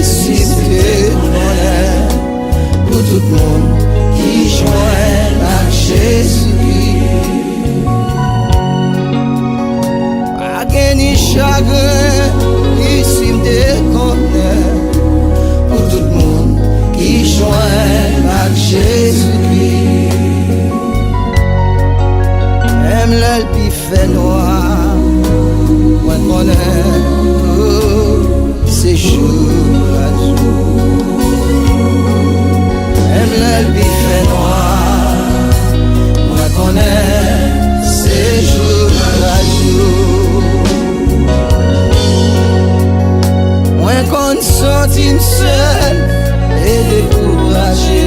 ici te connaît pour tout le monde qui joint à Jésus-Christ. Pas ni chagrin, ici te connaît pour tout le monde qui joint à Jésus-Christ. Même l'aile qui fait noir, moi connais c'est jour à jour. Même l'aile qui fait noir, moi connais c'est jour à jour. Moi qu'on senti seul et découragé,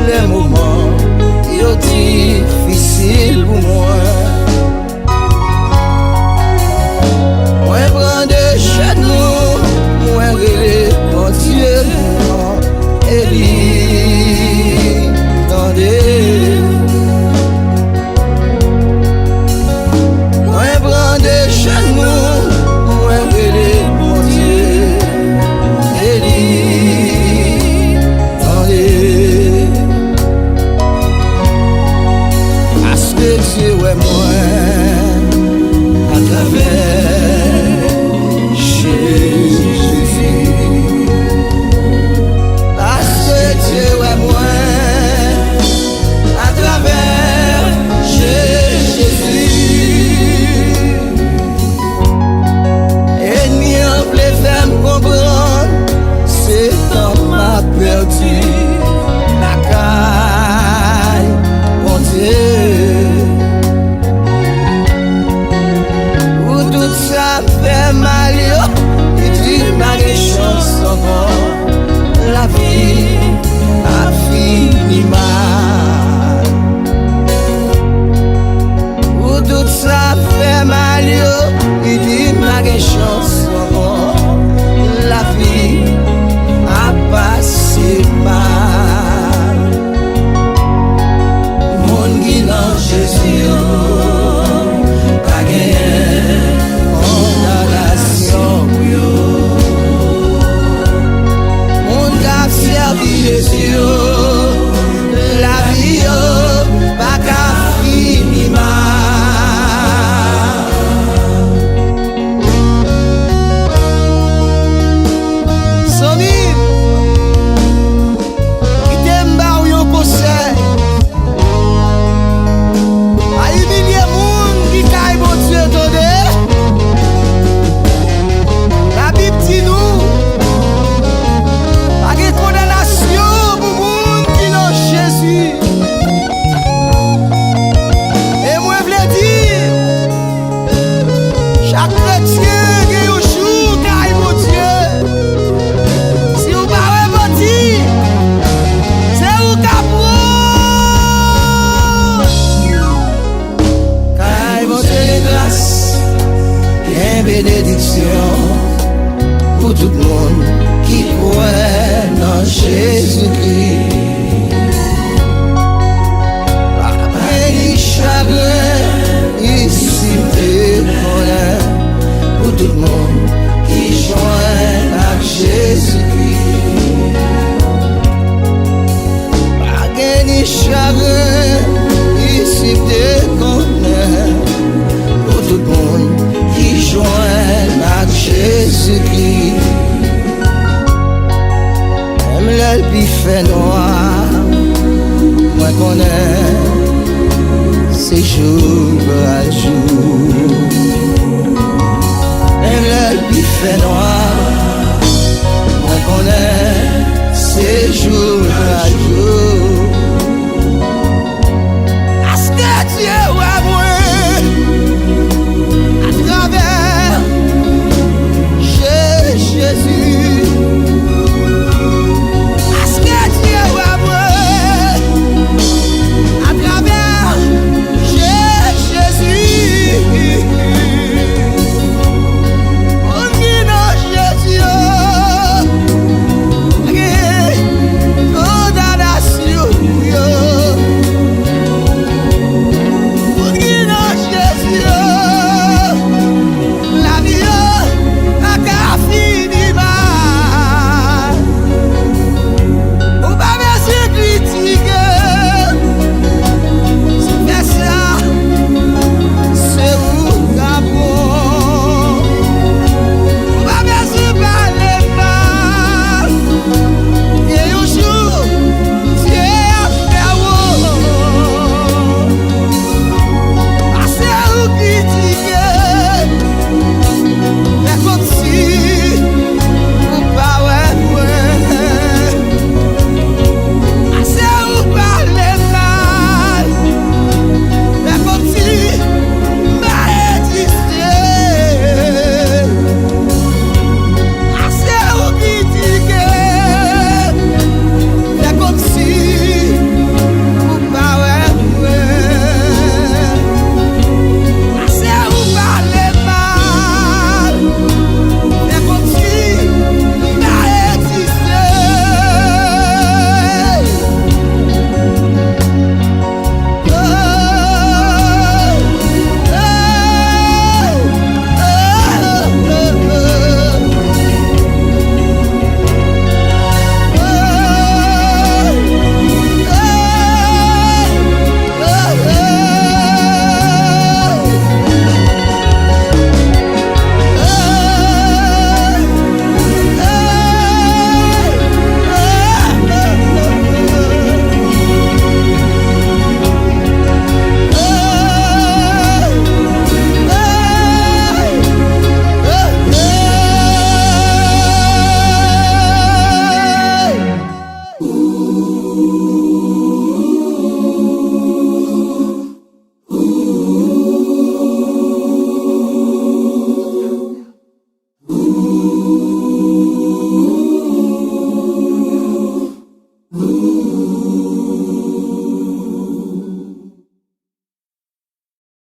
les moments yo difficiles pour moi. Moi prends des genoux, moi relève mon Dieu et lui tendez. Moi prends des genoux, moi relève mon Dieu et lui tendez. Parce que Dieu est moi à travers Jésus. Parce que Dieu est moi à travers Jésus. Ennemi en voulait faire me comprendre, c'est dans ma perdu la caille, mon Dieu. Où tout ça fait mal, il dit ma chance encore, la vie a fini mal. Où tout ça fait mal, il dit ma chance encore, la vie a passé mal. Mon guide en Jésus, pas gagné condamnation pour yo. Mon gars servi Jésus, la vie pas qu'à finir mal. Sonny, qui t'aime ba ou yon conseil, a humilié moun qui caille mon Dieu tonné. La Bible dit nous, pas de condamnation pour moun qui n'ont Jésus. Et moi je veux dire, chaque chrétien qui a un jour caille mon Dieu. Si vous parlez mon Dieu, c'est vous qui caille mon Dieu de grâce et bénédiction pour tout le monde qui croit dans Jésus-Christ. Après les chagrins, ici te connaît pour tout le monde qui joint à Jésus-Christ. Après les chagrins, ici te connaît pour tout le monde qui joint à Jésus-Christ. Même l'aile qui fait noir, moi connais c'est jour à jour.